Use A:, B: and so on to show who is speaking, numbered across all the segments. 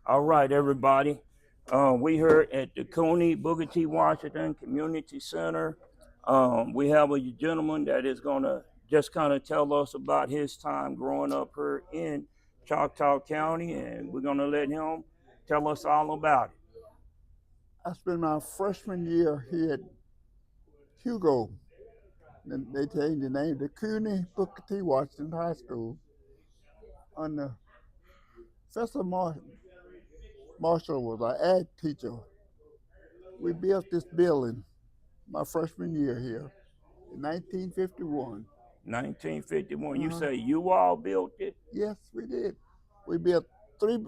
A: All right, everybody. We here at the Coney Booker T. Washington Community Center. We have a gentleman that is going to just kind of tell us about his time growing up here in Choctaw County, and we're going to let him tell us all about it.
B: I spent my freshman year here at Hugo. Then they changed the name to CUNY Booker T. Washington High School. Under Professor Marshall was our ag teacher. We built this building my freshman year here in 1951.
A: 1951. You
B: Uh-huh.
A: say you all built it?
B: Yes, we did. We built three,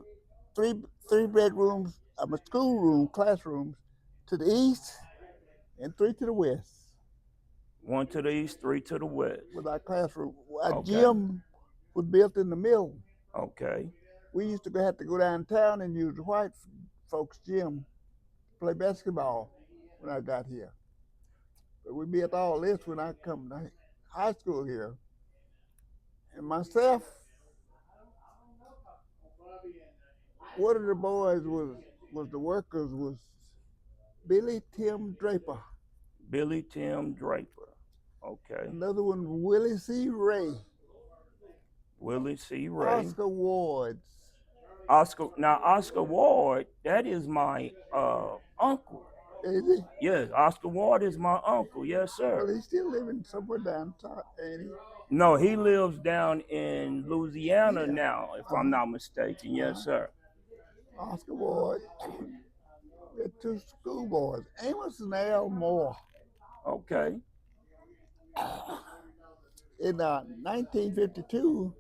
B: three, three bedrooms, a schoolroom, classrooms to the east and three to the west.
A: One to the east, three to the west.
B: With our classroom, our
A: Okay.
B: gym was built in the middle.
A: Okay.
B: We used to have to go downtown and use the white folks' gym to play basketball when I got here. But we built all this when I come to high school here. And myself, one of the boys was the workers was Billy Tim Draper.
A: Billy Tim Draper. Okay.
B: Another one, Willie C. Ray.
A: Willie C. Ray.
B: Oscar Wards.
A: Oscar Ward, that is my uncle.
B: Is he?
A: Yes, Oscar Ward is my uncle. Yes,
B: Well,
A: sir.
B: he's still living somewhere downtown, ain't he?
A: No, he lives down in Louisiana
B: Yeah.
A: now, if I'm not mistaken. Yes, sir.
B: Oscar Ward. We had two schoolboys, Amos and Al Moore.
A: Okay.
B: In 1952,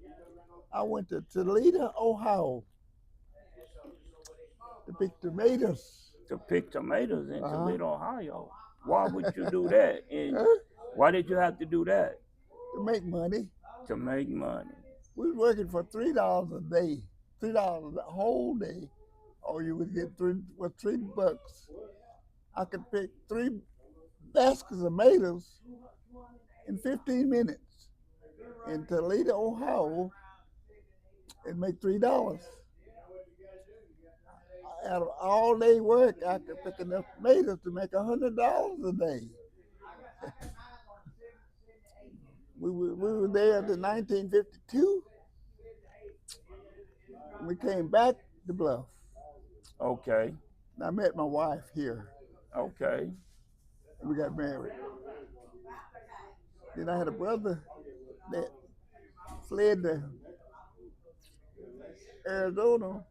B: I went to Toledo, Ohio to pick tomatoes.
A: To pick tomatoes in Toledo, Ohio. Why would you do that? And why did you have to do that?
B: To make money.
A: To make money.
B: We was working for $3 a day, $3 a whole day, or you would get $3. I could pick 3 baskets of tomatoes in 15 minutes. In Toledo, Ohio, and make $3. Out of all day work, I could pick enough tomatoes to make $100 a day. We were there until 1952. We came back to Bluff.
A: Okay.
B: And I met my wife here.
A: Okay.
B: And we got married. Then I had a brother that fled to Arizona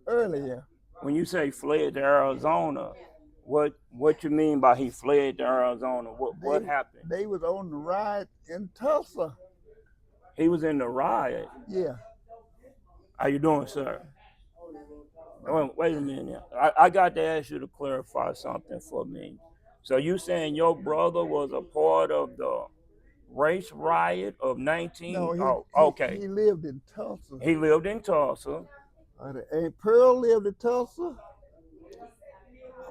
B: earlier.
A: When you say fled to Arizona, what you mean by he fled to Arizona? What happened?
B: They was on the riot in Tulsa.
A: He was in the riot.
B: Yeah.
A: How you doing, sir? Wait a minute. I got to ask you to clarify something for me. So you saying your brother was a part of the race riot of 19?
B: No,
A: okay.
B: He lived in Tulsa.
A: He lived in Tulsa.
B: And Pearl lived in Tulsa.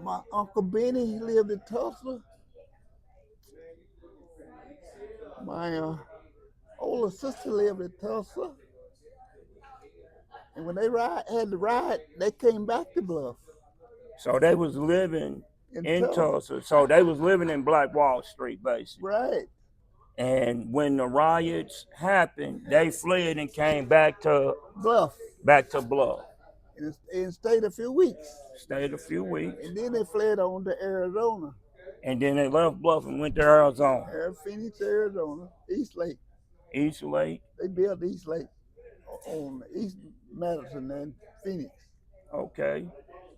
B: My Uncle Benny, he lived in Tulsa. My older sister lived in Tulsa. And when they had the riot, they came back to Bluff.
A: So they was living in Tulsa. So they was living in Black Wall Street, basically.
B: Right.
A: And when the riots happened, they fled and came back to
B: Bluff. And stayed a few weeks. And then they fled on to Arizona.
A: And then they left Bluff and went to Arizona.
B: Phoenix, Arizona, East Lake.
A: East Lake?
B: They built East Lake on East Madison and Phoenix.
A: Okay.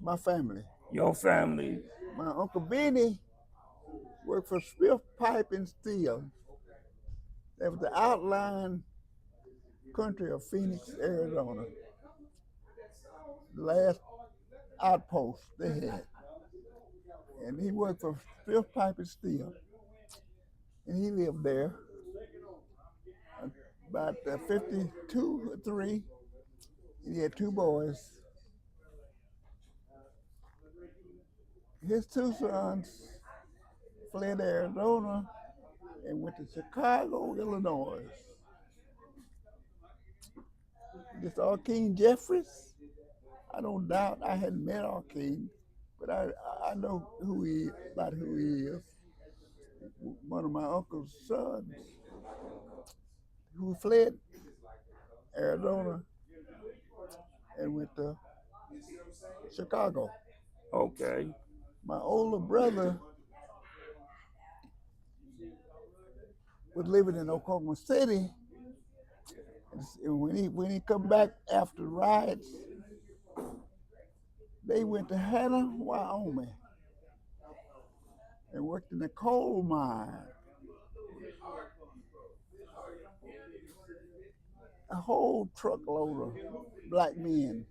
B: My family.
A: Your family.
B: My Uncle Benny worked for Swift Pipe and Steel. That was the outlying country of Phoenix, Arizona. The last outpost they had. And he worked for Swift Pipe and Steel. And he lived there about 52 or 3. And he had 2 boys. His 2 sons fled to Arizona and went to Chicago, Illinois. This all King Jeffries I don't doubt I hadn't met our king, but I know who he about who he is. One of my uncle's sons who fled Arizona and went to Chicago.
A: Okay.
B: My older brother was living in Oklahoma City, and when he come back after the riots, they went to Hannah, Wyoming, and worked in the coal mine. A whole truckload of black men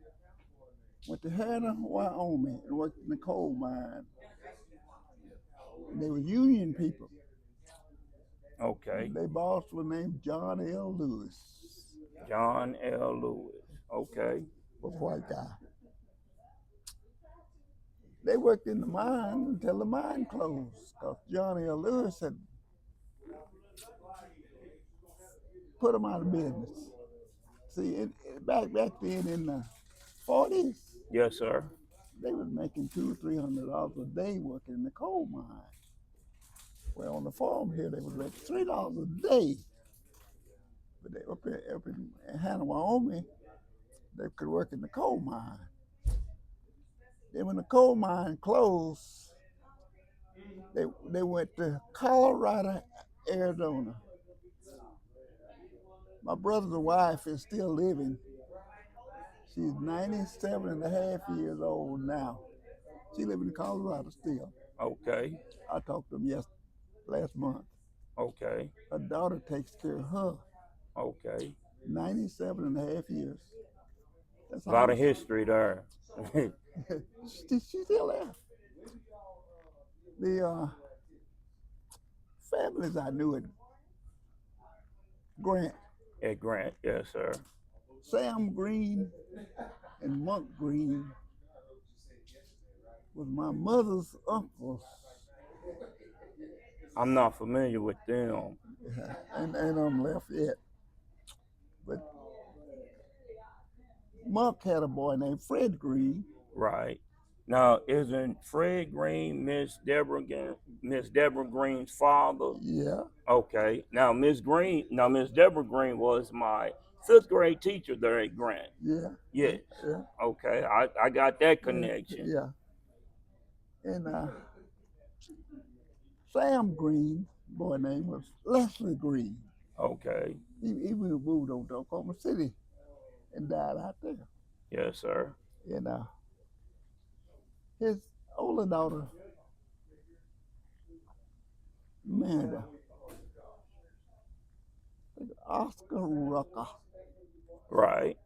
B: went to Hannah, Wyoming, and worked in the coal mine. And they were Union people.
A: Okay.
B: Their boss was named John L. Lewis,
A: John L. Lewis. Okay.
B: a white guy. They worked in the mine until the mine closed because John L. Lewis had put them out of business. See, back then in the 40s,
A: Yes, sir.
B: they was making $200 or $300 a day working in the coal mine. Well, on the farm here, they was making $3 a day. But they up in Hannah, Wyoming, they could work in the coal mine. Then when the coal mine closed, they went to Colorado, Arizona. My brother's wife is still living. She's 97 and a half years old now. She lives in Colorado still.
A: Okay.
B: I talked to them last month.
A: Okay.
B: Her daughter takes care of her.
A: Okay.
B: 97 and a half years. That's
A: A lot
B: all.
A: of history there.
B: She's still there. The families I knew at Grant,
A: At Grant, yes, sir.
B: Sam Green and Monk Green was my mother's uncles.
A: I'm not familiar with them.
B: And I'm left yet. But Monk had a boy named Fred Green.
A: Right. Now, isn't Fred Green Miss Deborah Green's father?
B: Yeah,
A: Okay. Now, Miss Deborah Green was my fifth grade teacher there at Grant.
B: yeah,
A: Yes.
B: yeah,
A: Okay. I got that connection.
B: yeah. And Sam Green, boy name was Leslie Green.
A: Okay.
B: He moved over to Oklahoma City and died out there.
A: Yes, sir.
B: And his older daughter married Oscar Rucker.
A: Right.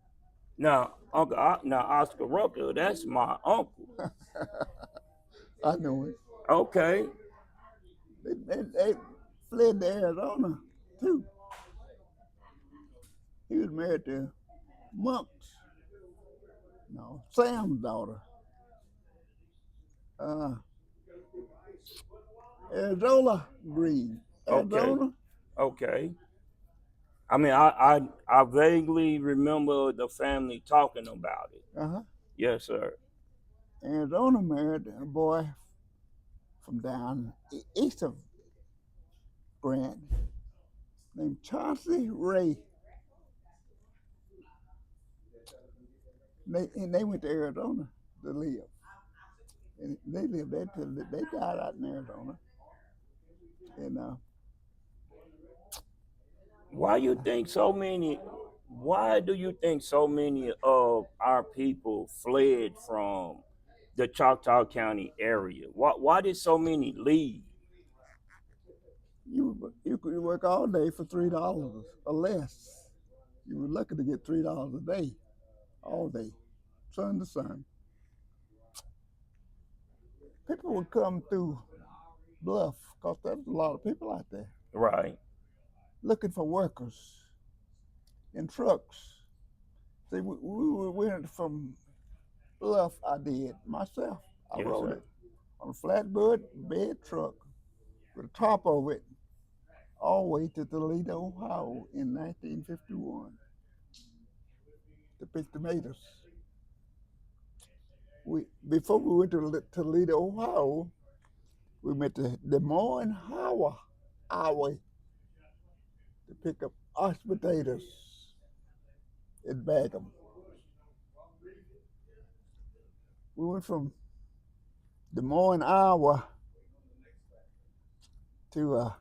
A: Now, Oscar Rucker, that's my uncle.
B: I know it.
A: Okay.
B: They fled to Arizona too. He was married to Sam's daughter. Arizona Green.
A: Okay.
B: Arizona.
A: Okay. I mean, I vaguely remember the family talking about it.
B: Uh-huh.
A: Yes, sir.
B: Arizona married a boy from down east of Grant named Chauncey Ray. They went to Arizona to live. And they lived there till they died out in Arizona. And
A: Why do you think so many of our people fled from the Choctaw County area? Why did so many leave?
B: you could work all day for $3 or less. You were lucky to get $3 a day, all day, sun to sun. People would come through Bluff because there's a lot of people out there
A: Right.
B: looking for workers in trucks. See, we went from Bluff. I did myself. I
A: Yes,
B: rode
A: sir.
B: it on a flatbed bed truck with a top over it all the way to Toledo, Ohio in 1951 to pick tomatoes. Before we went to Toledo, Ohio, we went to Des Moines, Iowa, to pick up mashed potatoes and bag them. We went from Des Moines, Iowa, to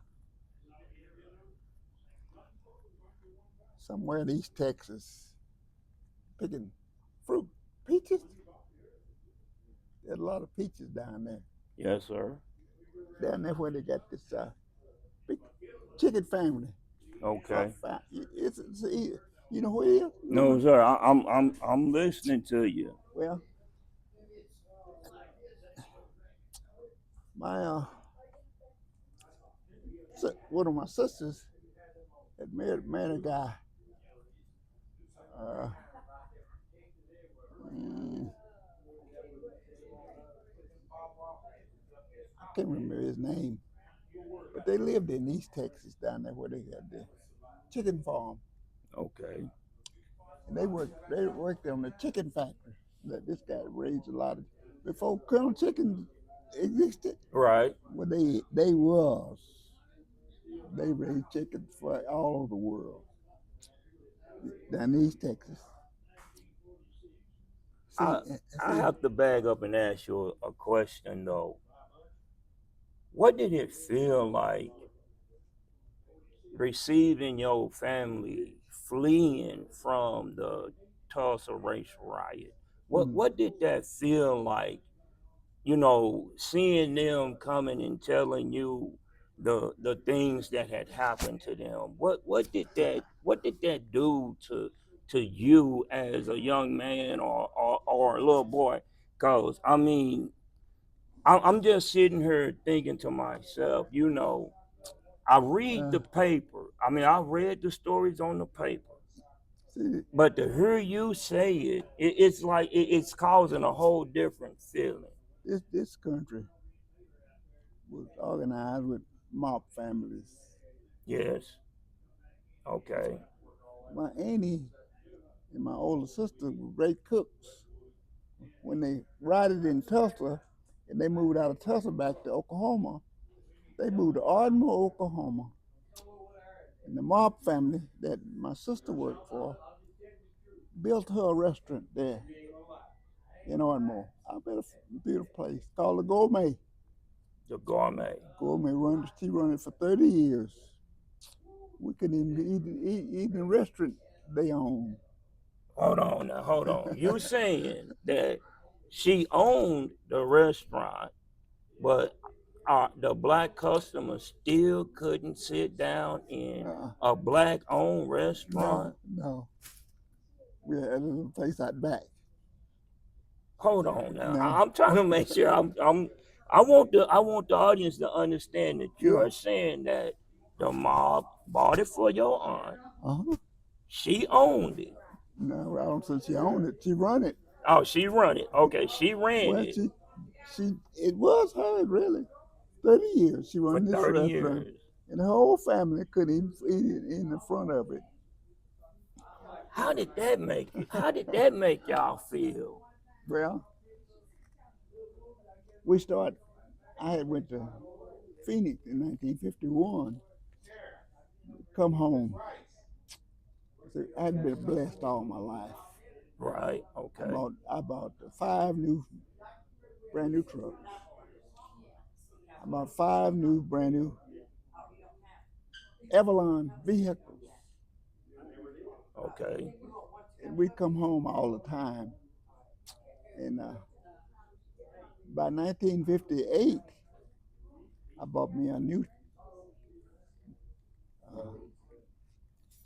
B: somewhere in East Texas, picking fruit, peaches. There's a lot of peaches down there.
A: Yes, sir.
B: Down there where they got this big chicken family.
A: Okay.
B: It's you know who it is?
A: No, sir. I'm listening to you.
B: Well, my one of my sisters had married a guy. Uh, mm, I can't remember his name, but they lived in East Texas down there where they had the chicken farm,
A: Okay.
B: and they worked on the chicken factory that this guy raised a lot of before Colonel Chicken existed.
A: Right.
B: Well, they raised chickens for all over the world down in East Texas.
A: I
B: See,
A: I
B: see,
A: have to back up and ask you a question though. What did it feel like receiving your family fleeing from the Tulsa racial riot?
B: mm,
A: What did that feel like? Seeing them coming and telling you the things that had happened to them. What did that do to you as a young man or a little boy? Cause I mean, I'm just sitting here thinking to myself, I read
B: uh,
A: the paper. I mean, I read the stories on the paper.
B: see,
A: But to hear you say it's like it's causing a whole different feeling.
B: this country was organized with mob families.
A: Yes. Okay.
B: My auntie and my older sister were great cooks. When they rioted in Tulsa and they moved out of Tulsa back to Oklahoma, they moved to Ardmore, Oklahoma. And the mob family that my sister worked for built her a restaurant there in Ardmore. I bet a beautiful place called the Gourmet.
A: The gourmet.
B: She run it for 30 years. We couldn't even eat in the restaurant they own.
A: Hold on now, hold on. You saying that she owned the restaurant, but the black customers still couldn't sit down in a black owned restaurant?
B: No. We had a little place out back.
A: Hold on now.
B: No.
A: I'm trying to make sure I want the audience to understand that
B: Yeah.
A: you're saying that the mob bought it for your aunt.
B: Uh-huh.
A: She owned it.
B: No, I don't think she owned it. She run it.
A: Oh, she run it. Okay, she ran
B: Well,
A: it
B: it was hers really. 30 years she
A: for
B: run this
A: 30
B: restaurant,
A: years.
B: and the whole family couldn't even eat in the front of it.
A: How did that make you? How did that make y'all feel?
B: Well, we started. I had went to Phoenix in 1951. Come home. So I'd been blessed all my life.
A: Right.
B: I
A: Okay.
B: bought 5 brand new trucks. I bought 5 brand new Avalon vehicles.
A: Okay.
B: And we come home all the time. And by 1958, I bought me a new uh,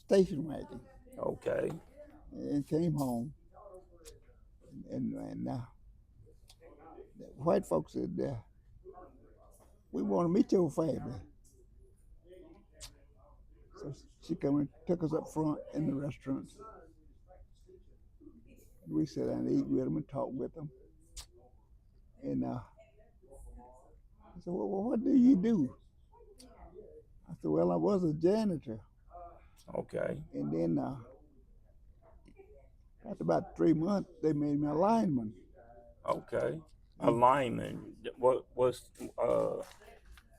B: station wagon
A: Okay.
B: and came home. And the white folks said, "We want to meet your family." So she came and took us up front in the restaurant. We sat down and eat with them and talk with them. And I said, "Well, what do you do?" I said, "Well, I was a janitor."
A: Okay.
B: And then after about 3 months, they made me a lineman.
A: Okay. A
B: And
A: lineman. What was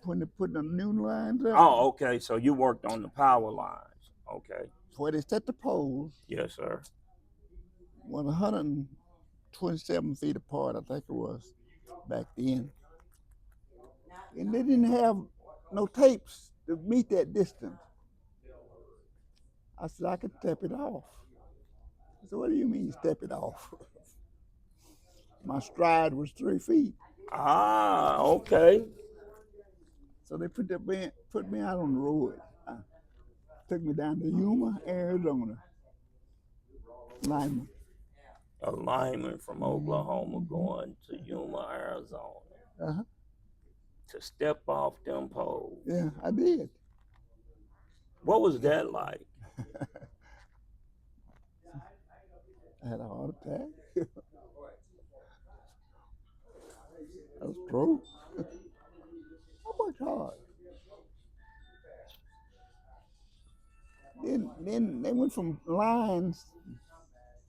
B: when they put the new lines up,
A: Oh, okay. So you worked on the power lines. Okay.
B: where they set the poles,
A: Yes, sir.
B: was 127 feet apart, I think it was, back then. And they didn't have no tapes to meet that distance. I said, I could step it off. I said, what do you mean step it off? My stride was 3 feet.
A: Ah, okay.
B: So they put me out on the road. Took me down to Yuma, Arizona. Lineman.
A: A lineman from Oklahoma going to Yuma, Arizona
B: Uh-huh.
A: to step off them poles.
B: Yeah, I did.
A: What was that like?
B: I had a heart attack. A stroke. I worked hard. Then they went from lines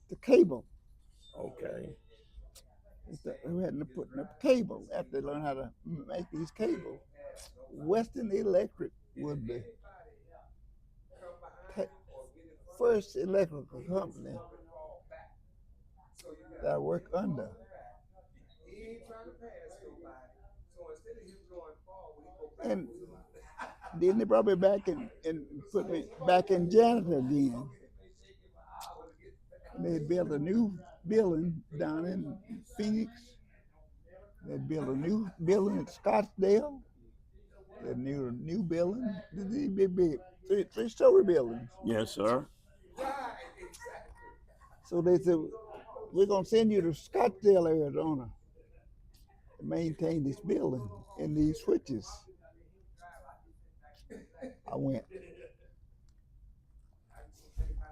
B: to cable.
A: Okay.
B: We had to put in a cable after they learned how to make these cables. Western Electric was the first electrical company that I worked under. And then they brought me back and put me back in janitor again. And they built a new building down in Phoenix. They built a new building at Scottsdale. They new building. These big, three-story buildings.
A: Yes, sir.
B: So they said, we're going to send you to Scottsdale, Arizona to maintain this building and these switches. I went.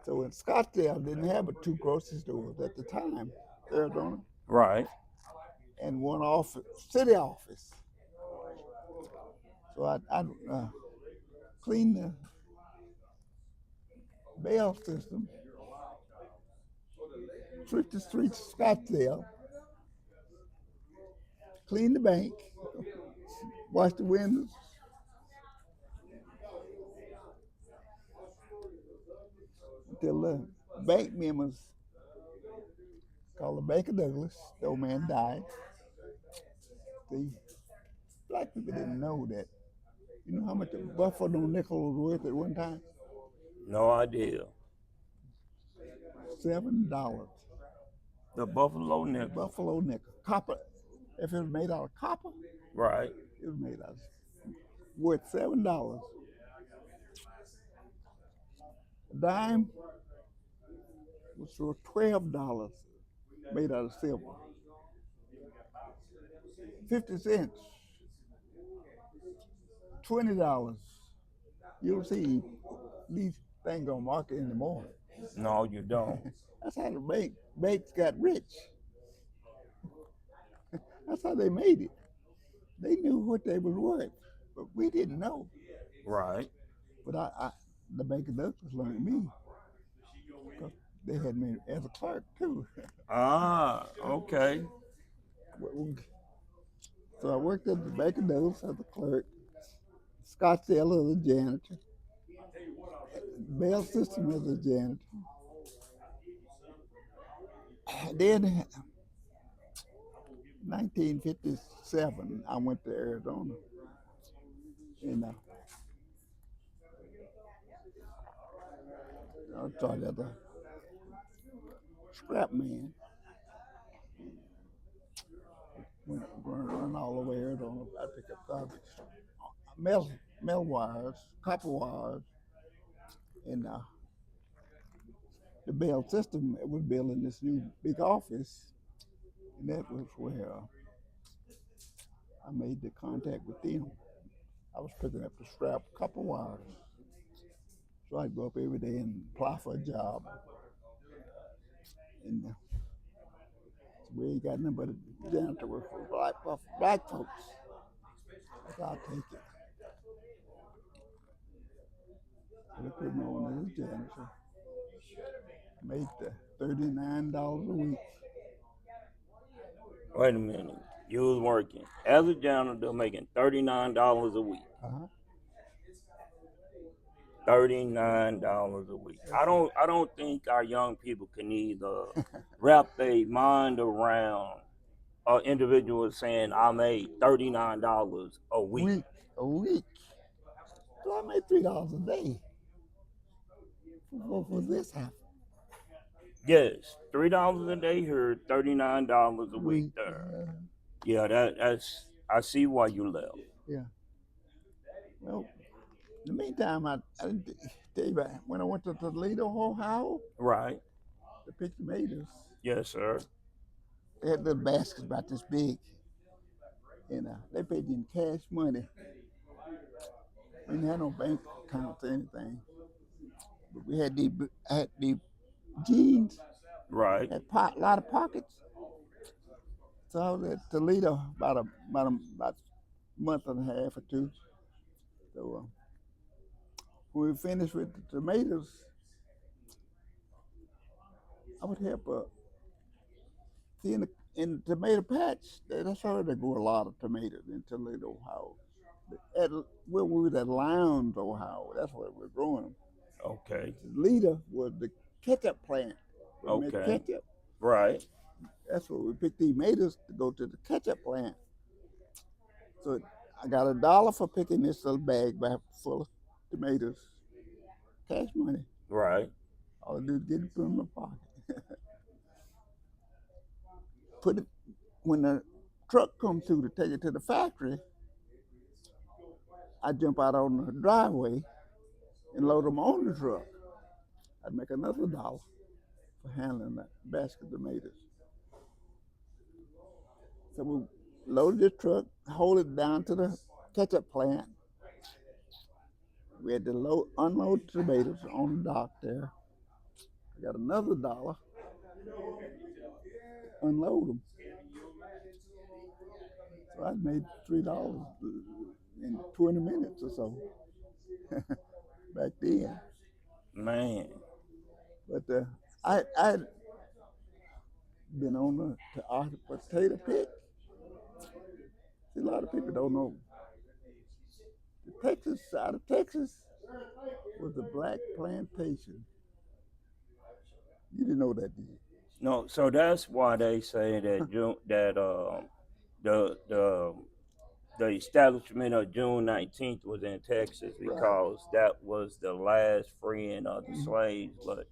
B: So in Scottsdale, didn't have but two grocery stores at the time, Arizona,
A: Right.
B: and one office, city office. So I cleaned the bail system, swept the streets of Scottsdale, cleaned the bank, washed the windows, until the bank members called the Bank of Douglas. The old man died. The black people didn't know that. You know how much a buffalo nickel was worth at one time?
A: No idea.
B: $7.
A: The Buffalo nickel.
B: Buffalo nickel. Copper. If it was made out of copper,
A: Right.
B: it was made out of worth $7. A dime was worth $12 made out of silver. 50 cents, $20. You don't see these things on market anymore.
A: No, you don't.
B: That's how the banks got rich. That's how they made it. They knew what they was worth, but we didn't know.
A: Right.
B: But the Bank of Douglas learned me because they had me as a clerk too.
A: Ah, okay.
B: So I worked at the Bank of Douglas as a clerk, Scottsdale as a janitor, Bell System as a janitor. Then 1957, I went to Arizona. And I started as a scrap man. Run all the way Arizona. I pick up garbage, metal wires, copper wires, and the Bell System was building this new big office, and that was where I made the contact with them. I was picking up the scrap copper wires. So I'd go up every day and apply for a job. And we ain't got nothing but a janitor work for black folks. So I'll take it. So they put me on as a janitor. Made $39 a week.
A: Wait a minute. You was working as a janitor making $39 a week.
B: Uh-huh.
A: $39 a week.
B: Yes, sir.
A: I don't think our young people can either wrap their mind around an individual saying I made $39 a week.
B: A week. So I made $3 a day for this happen.
A: Yes, $3 a day here, $39 a week
B: Week.
A: there. Yeah, that's I see why you left.
B: Yeah. Well, in the meantime, I didn't tell you about when I went to Toledo, Ohio,
A: Right.
B: to pick tomatoes.
A: Yes, sir.
B: They had little baskets about this big, and they paid you in cash money. We didn't have no bank accounts or anything. But we had I had the jeans,
A: Right.
B: had a lot of pockets. So I was at Toledo about a month and a half or two. So when we finished with the tomatoes, I would help see in the tomato patch. That's where they grow a lot of tomatoes in Toledo, Ohio. At where we was at Lowndes, Ohio. That's where we were growing them.
A: Okay.
B: Toledo was the ketchup plant. We make
A: Okay.
B: ketchup.
A: Right.
B: That's where we picked the tomatoes to go to the ketchup plant. So I got $1 for picking this little bag back full of tomatoes. Cash money.
A: Right.
B: All I do is get it put in my pocket. Put it when the truck come through to take it to the factory. I jump out on the driveway and load them on the truck. I'd make another $1 for handling that basket of tomatoes. So we loaded this truck, hold it down to the ketchup plant. We had to unload the tomatoes on the dock there. I got another $1, unload them. So I made $3 in 20 minutes or so back then.
A: Man.
B: But I been on the potato pick. See, a lot of people don't know. The Texas side of Texas was a black plantation. You didn't know that, did you?
A: No, so that's why they say that the the establishment of June 19th was in Texas because that was the last freeing of the slaves. But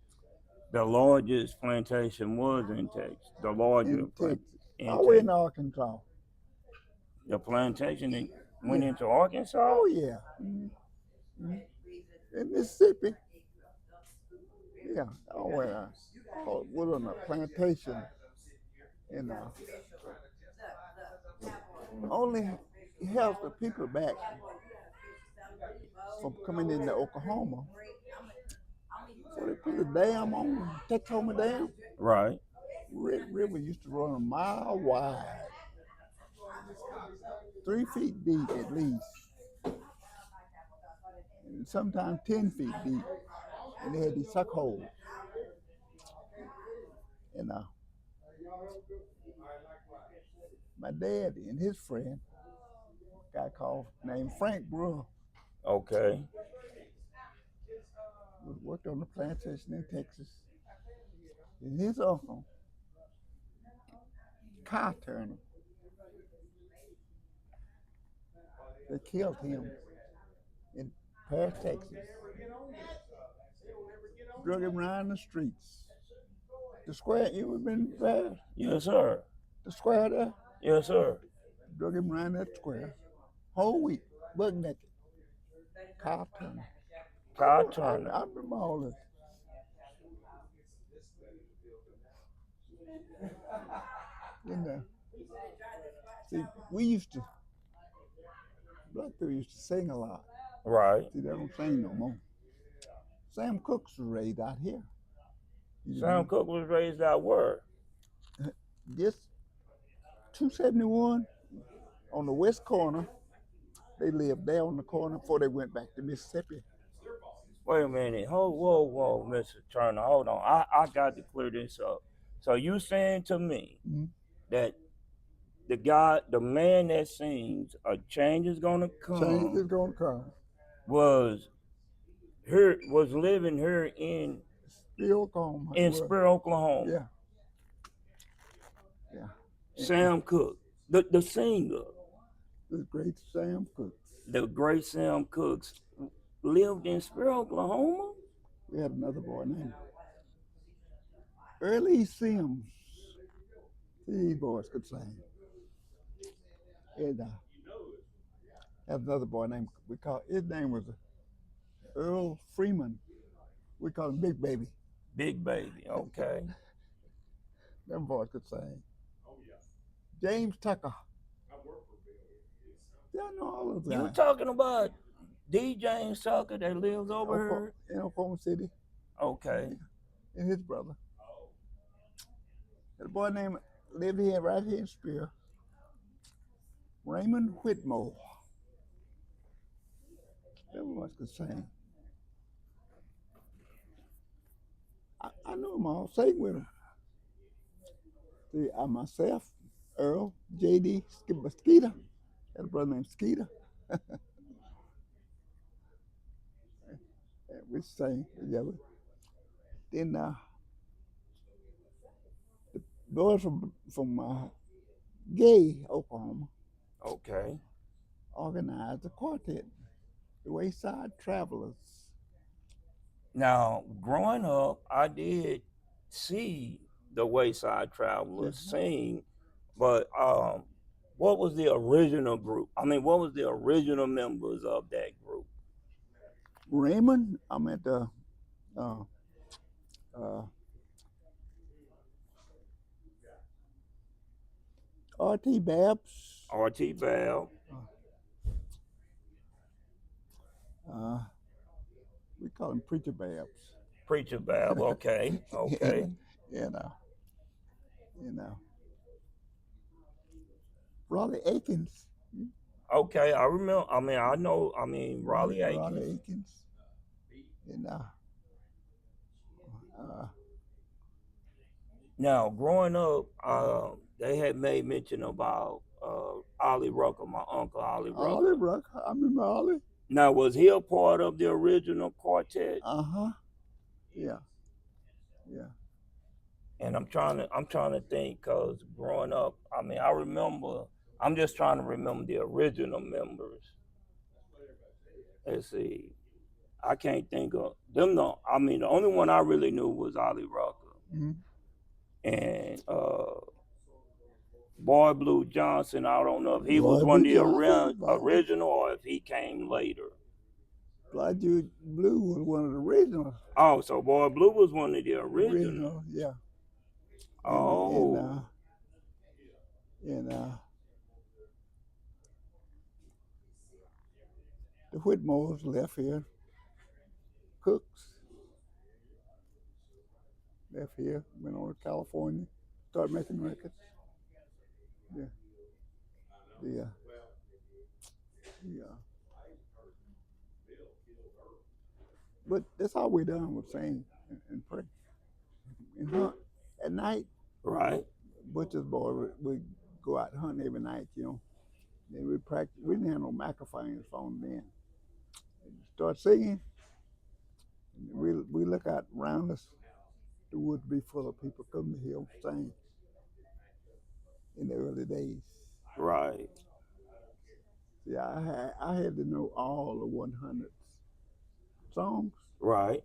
A: the largest plantation was in Texas. The larger
B: In Texas,
A: in
B: all the way in
A: Texas.
B: Arkansas.
A: The plantation that went
B: Yeah.
A: into Arkansas.
B: Oh yeah. Mm-hmm. In Mississippi. Yeah. Oh well. We're on a plantation. And only held the people back from coming into Oklahoma. So they put a dam on Texoma Dam.
A: Right.
B: River used to run a mile wide, 3 feet deep at least, and sometimes 10 feet deep. And they had these suck holes. And my dad and his friend, a guy called named Frank Brewer,
A: Okay.
B: worked on the plantation in Texas. And his uncle, cow turner, they killed him in Paris, Texas. Drug him around the streets. The square, you ever been there?
A: Yes, sir.
B: The square there?
A: Yes, sir.
B: Drug him around that square. Whole week, buck naked. Cow turner.
A: Cow turner.
B: I remember all this. And see, black people used to sing a lot.
A: Right.
B: See, they don't sing no more. Sam Cooke was raised out here.
A: Sam Cooke was raised out where?
B: Just 271 on the west corner. They lived there on the corner before they went back to Mississippi.
A: Wait a minute. Whoa, Mr. Turner. Hold on. I got to clear this up. So you saying to me that the man that sings "A Change Is Gonna
B: Change is
A: Come"
B: gonna come.
A: was living here in
B: Still Oklahoma.
A: Spur, Oklahoma.
B: Yeah. Yeah.
A: Sam Cooke, the singer,
B: The great Sam Cooke.
A: the great Sam Cooke, lived in Spur, Oklahoma.
B: We had another boy named Early Sims. These boys could sing. And had another boy named, his name was Earl Freeman. We call him Big Baby.
A: Big Baby, okay.
B: Them boys could sing. James Tucker. Yeah, I know all of them.
A: You talking about D. James Tucker that lives over here?
B: In Oklahoma City.
A: Okay.
B: And his brother. The boy named lived here right here in Spear. Raymond Whitmore. Them boys could sing. I know them all. Sing with them. See, myself, Earl, J.D. Skeeter. Had a brother named Skeeter. And we sang together. Then the boys from Gay, Oklahoma,
A: Okay.
B: organized a quartet, the Wayside Travelers.
A: Now, growing up, I did see the Wayside Travelers sing, but what was the original group? I mean, what was the original members of that group?
B: Raymond, I'm at the R.T. Babs.
A: R.T. Bell.
B: We call him Preacher Babs.
A: Preacher Bell, okay, okay.
B: You know. Raleigh Akins.
A: Okay, I remember. I mean, I know. I mean, Raleigh Akins.
B: Raleigh Akins. And
A: now, growing up, they had made mention about Ollie Rucker, my uncle Ollie Rucker.
B: Ollie Rucker, I remember Ollie.
A: Now, was he a part of the original quartet?
B: Yeah.
A: And I'm trying to think, cause growing up, I mean, I remember. I'm just trying to remember the original members. Let's see. I can't think of them. No, I mean, the only one I really knew was Ollie Rucker.
B: Mm-hmm.
A: And Boy Blue Johnson. I don't know if he was one of the original or if he came later.
B: Blue was one of the originals.
A: Oh, so Boy Blue was one of the originals.
B: Yeah.
A: Oh.
B: And the Whitmores left here. Cooks left here, went on to California, started making records. But that's all we done was sing and pray. And hunt at night.
A: Right.
B: Butcher's boy, we go out hunting every night, you know. Then we practice. We didn't have no microphones phone then. Start singing. We look out around us. The woods be full of people coming to hear them sing. In the early days.
A: Right.
B: Yeah, I had to know all the 100 songs.
A: Right.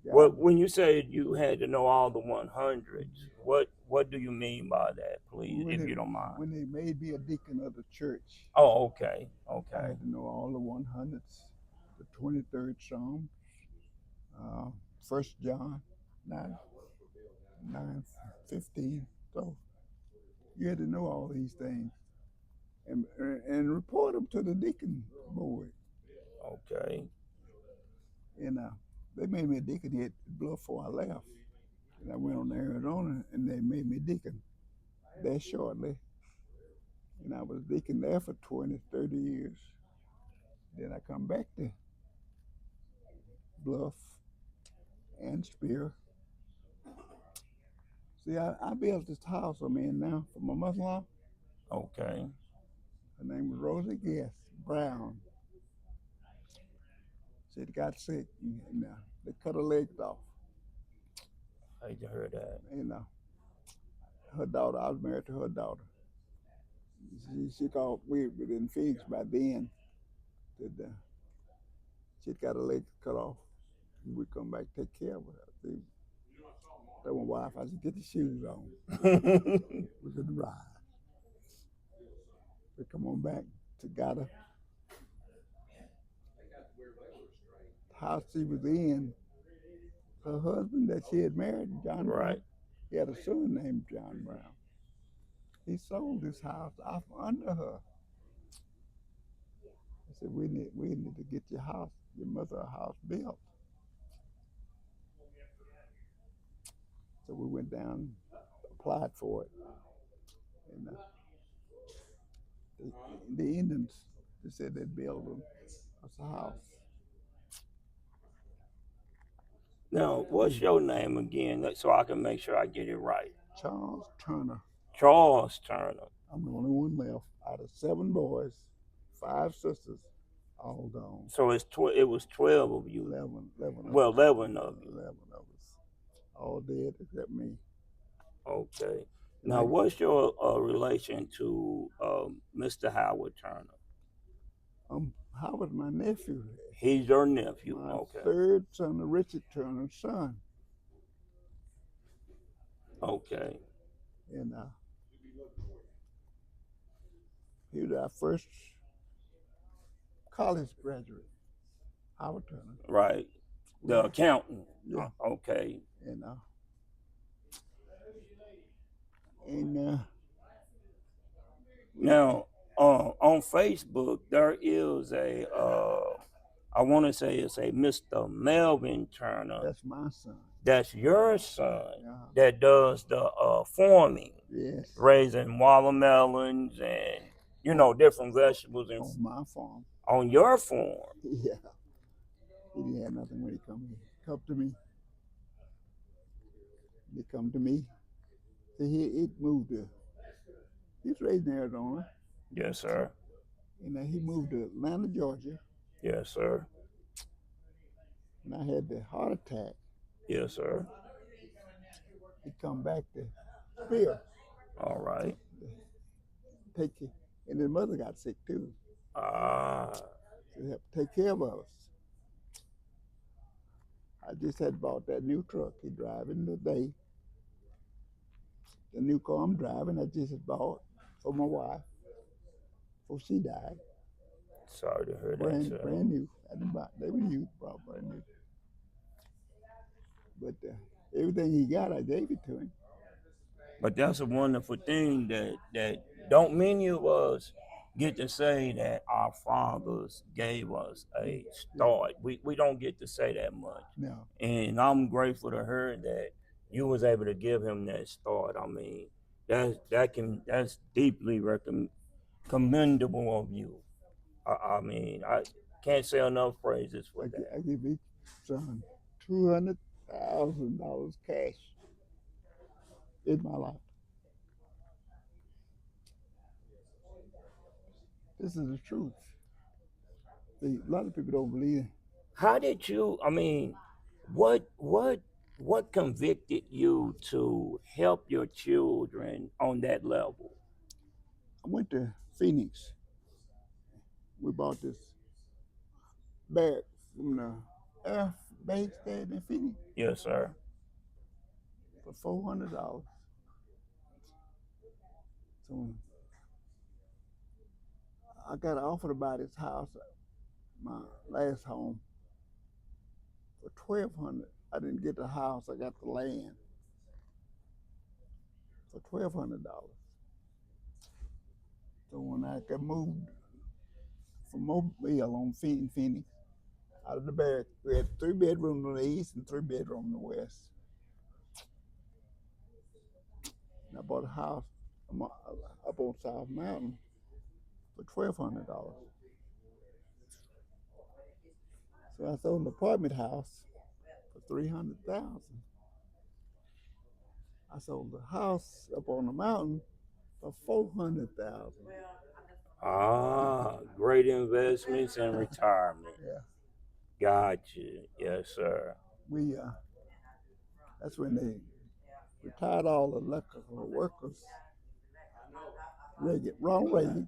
A: Yeah. Well, when you say you had to know all the 100s, what do you mean by that, please, if you don't mind?
B: When they made me a deacon of the church.
A: Oh, okay.
B: I had to know all the 100s, the 23rd Psalm, 1 John 9:15. So you had to know all these things and report them to the deacon board.
A: Okay.
B: And they made me a deacon here at Bluff before I left. And I went on to Arizona and they made me deacon there shortly. And I was deacon there for 20, 30 years. Then I come back to Bluff and Spear. See, I built this house I'm in now for my mother-in-law.
A: Okay.
B: Her name was Rosie Guest Brown. She got sick, and they cut her legs off.
A: I heard that.
B: And her daughter, I was married to her daughter. She called, we were in Phoenix by then. That she'd got her legs cut off. We come back take care of her. See, tell my wife, I said, get the shoes on. We couldn't ride. We come on back to got her. The house she was in, her husband that she had married, John Brown,
A: Right.
B: he had a son named John Brown. He sold this house off under her. I said, we need to get your mother a house built. So we went down, applied for it. And the Indians, they said they'd build us a house.
A: Now, what's your name again, so I can make sure I get it right?
B: Charles Turner.
A: Charles Turner.
B: I'm the only one left out of 7 boys, 5 sisters, all gone.
A: So it was 12 of you.
B: 11
A: Well,
B: of us.
A: 11 of you.
B: 11 of us. All dead except me.
A: Okay. Now, what's your relation to Mr. Howard Turner?
B: Howard, my nephew.
A: He's your nephew.
B: My
A: Okay.
B: 3rd son of Richard Turner's son.
A: Okay.
B: And he was our first college graduate, Howard Turner.
A: Right. The accountant.
B: Yeah.
A: Okay.
B: And
A: now on Facebook there is a I want to say it's a Mr. Melvin Turner.
B: That's my son.
A: That's your son.
B: Yeah.
A: That does the farming.
B: Yes.
A: Raising watermelons and different vegetables
B: on my farm.
A: On your farm.
B: Yeah. He didn't have nothing when he come to me. They come to me. So he moved to. He's raised in Arizona.
A: Yes, sir.
B: And he moved to Atlanta, Georgia.
A: Yes, sir.
B: And I had the heart attack.
A: Yes, sir.
B: He come back to Spear.
A: All right.
B: Take care. And his mother got sick too. So he had to take care of us. I just had bought that new truck he driving today. The new car I'm driving, I just had bought for my wife before she died.
A: Sorry to hear that, sir.
B: Brand new. I didn't buy. They were new, brand new. But everything he got, I gave it to him.
A: But that's a wonderful thing that don't many of us get to say that our fathers gave us a start. We don't get to say that much.
B: No.
A: And I'm grateful to her that you was able to give him that start. I mean, that's deeply commendable of you. I mean, I can't say enough praises for that.
B: I give each son $200,000 cash in my life. This is the truth. A lot of people don't believe it.
A: How did you? I mean, what convicted you to help your children on that level?
B: I went to Phoenix. We bought this barrack from the Air Base there in Phoenix.
A: Yes, sir.
B: For $400. So I got offered to buy this house, my last home, for $1,200. I didn't get the house, I got the land for $1,200. So when I got moved from Mobile on Phoenix, out of the barrack, we had 3 bedrooms on the east and 3 bedrooms on the west. And I bought a house up on South Mountain for $1,200. So I sold an apartment house for $300,000. I sold the house up on the mountain for 400,000.
A: Ah, great investments and retirement.
B: Yeah,
A: Gotcha. Yes, sir.
B: we that's when they retired all the electrical workers. Ronald Reagan,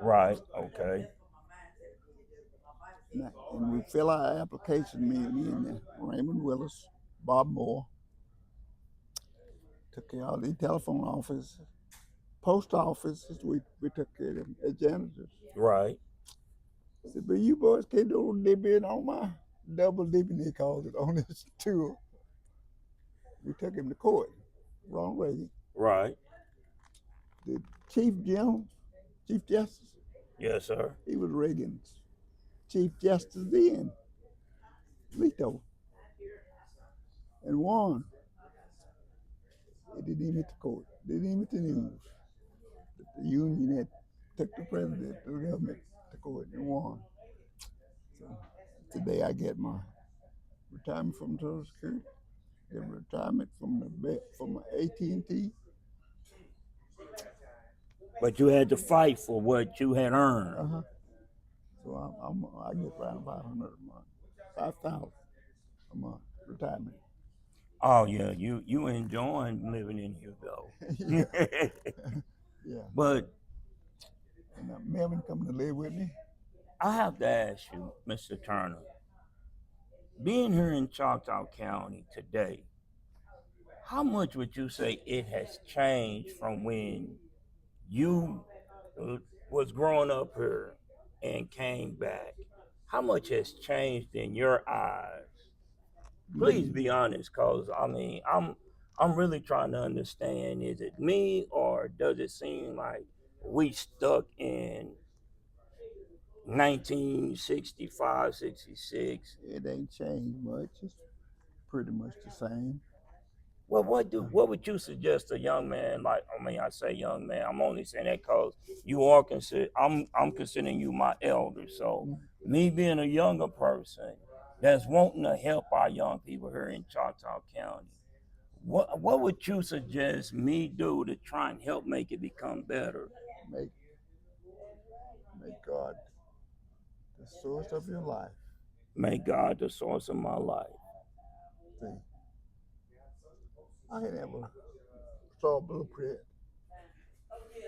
A: Right. Okay.
B: and we fill our application. Me and Raymond Willis, Bob Moore, took care of all the telephone office, post offices. We took care of them as janitors.
A: Right.
B: I said, but you boys can't do dipping on my double dipping, they called it, on this tour. We took him to court, Ronald Reagan.
A: Right.
B: The Chief Justice,
A: Yes, sir.
B: he was Reagan's Chief Justice then, Leto, and won. It didn't even hit the court, didn't even hit the news. The union had took the president, the government to court and won. So today I get my retirement from Social Security, get retirement from from AT&T.
A: But you had to fight for what you had earned.
B: Uh-huh. So I get around 500 a month, 5,000 a month retirement.
A: Oh yeah, you enjoying living in Hugo.
B: Yeah. Yeah.
A: But
B: And Melvin coming to live with me.
A: I have to ask you, Mr. Turner, being here in Choctaw County today, how much would you say it has changed from when you was growing up here and came back? How much has changed in your eyes? Please be honest, cause I mean I'm really trying to understand. Is it me or does it seem like we stuck in 1965, 66?
B: It ain't changed much. It's pretty much the same.
A: Well, what would you suggest a young man like? I mean, I say young man. I'm only saying that because you are consider. I'm considering you my elder. So me being a younger person that's wanting to help our young people here in Choctaw County, what would you suggest me do to try and help make it become better?
B: Make God the source of your life.
A: Make God the source of my life.
B: See, I ain't never saw a blueprint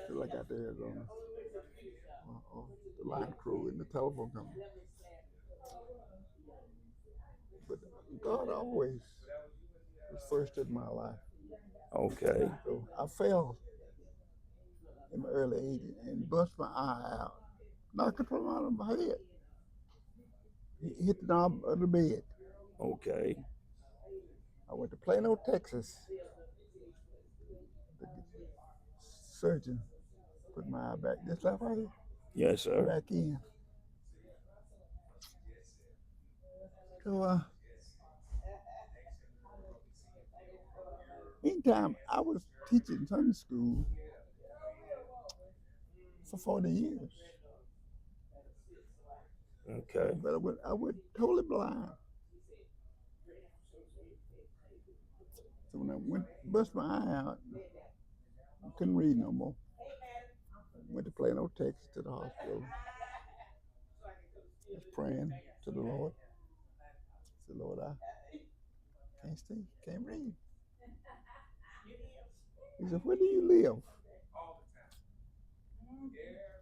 B: till I got to Arizona. The line crew and the telephone company. But God always was first in my life.
A: Okay.
B: So I fell in my early 80s and bust my eye out. Knocked it from out of my head. Hit the knob of the bed.
A: Okay.
B: I went to Plano, Texas. The surgeon put my eye back. This left right here.
A: Yes, sir.
B: Back in. So, meantime, I was teaching Sunday school for 40 years.
A: Okay.
B: But I went totally blind. So when I bust my eye out, I couldn't read no more. Went to Plano, Texas, to the hospital. Was praying to the Lord. I said, Lord, I can't see, can't read. He said, where do you live?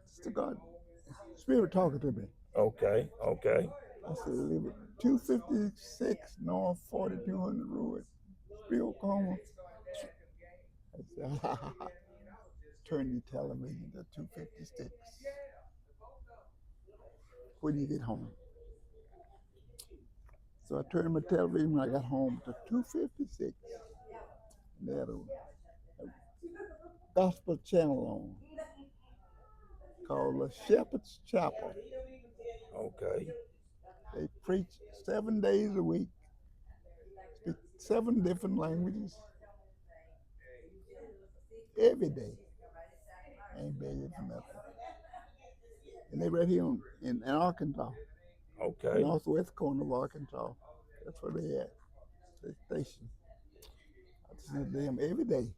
B: It's the God, Spirit talking to me.
A: Okay. Okay.
B: I said, I live at 256 North 4200 Road, Spring, Oklahoma. I said, turn your television to 256 when you get home. So I turned my television when I got home to 256. And they had a gospel channel on called the Shepherd's Chapel.
A: Okay.
B: They preach 7 days a week, speak 7 different languages every day. Ain't begging for nothing. And they right here in Arkansas,
A: Okay.
B: northwest corner of Arkansas. That's where they at. The station. I listen to them every day.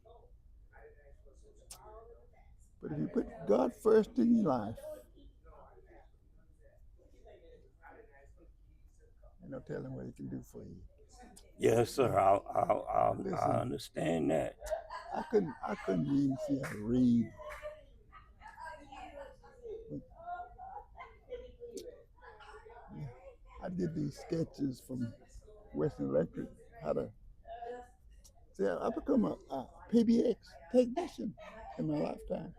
B: But if you put God first in your life, ain't no telling what He can do for you.
A: Yes, sir. I
B: Listen,
A: understand that.
B: I couldn't even see how to read. But, yeah, I did these sketches from Western Electric. How to see, I become a PBX technician in my lifetime.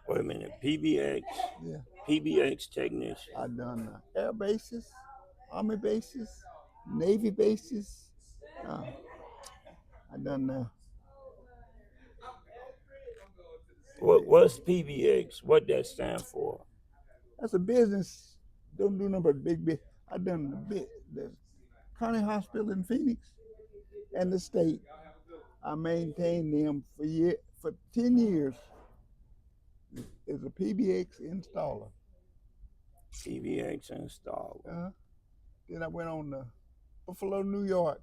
A: Wait a minute. PBX.
B: Yeah,
A: PBX technician.
B: I done air bases, army bases, navy bases. I done
A: What's PBX? What that stand for?
B: that's a business. Don't do nothing but big. I done the county hospital in Phoenix and the state. I maintained them for 10 years as a PBX installer.
A: PBX installer.
B: Then I went on to Buffalo, New York.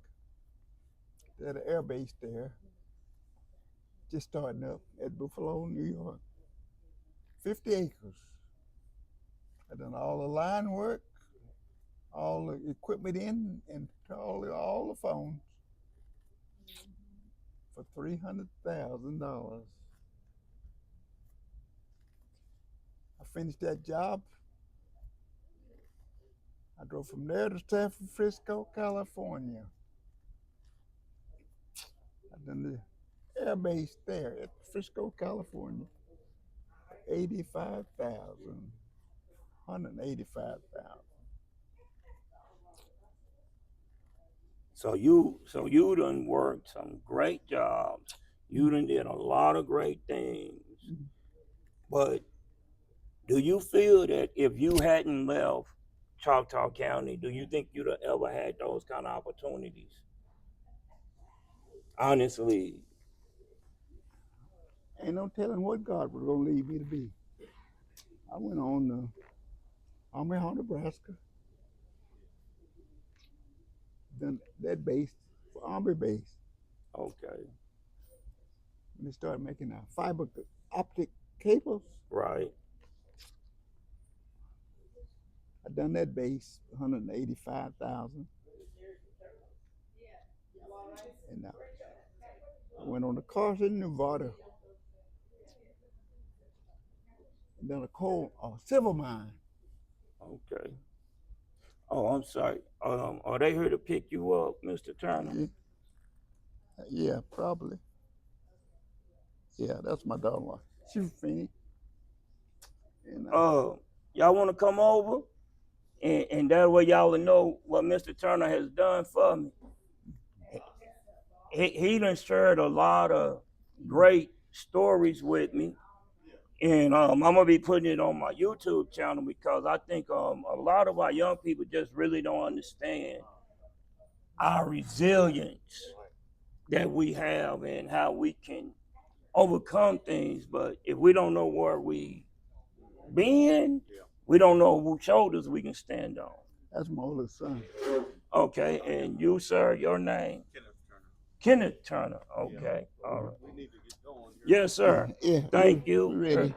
B: They had an air base there, just starting up at Buffalo, New York. 50 acres. I done all the line work, all the equipment in, and all the phones for $300,000. I finished that job. I drove from there to San Francisco, California. I done the air base there at Frisco, California. 85,000, 185,000.
A: So you done worked some great jobs. You done did a lot of great things. But do you feel that if you hadn't left Choctaw County, do you think you'd have ever had those kind of opportunities? Honestly.
B: Ain't no telling what God was gonna lead me to be. I went on to Omaha, Nebraska. Done that base for Army base.
A: Okay.
B: When they started making fiber optic cables,
A: Right.
B: I done that base, 185,000. And I went on to Carson, Nevada. And done a silver mine.
A: Okay. Oh, I'm sorry. Are they here to pick you up, Mr. Turner?
B: Yeah, probably. Yeah, that's my daughter. She from Phoenix. And
A: y'all want to come over? And that way y'all will know what Mr. Turner has done for me. He done shared a lot of great stories with me. And I'm gonna be putting it on my YouTube channel because I think a lot of our young people just really don't understand our resilience that we have and how we can overcome things. But if we don't know where we been, we don't know whose shoulders we can stand on.
B: that's my oldest son.
A: Okay, and you, sir, your name? Kenneth Turner. Okay, all right. Yes, sir.
B: Yeah,
A: Thank you.
B: ready.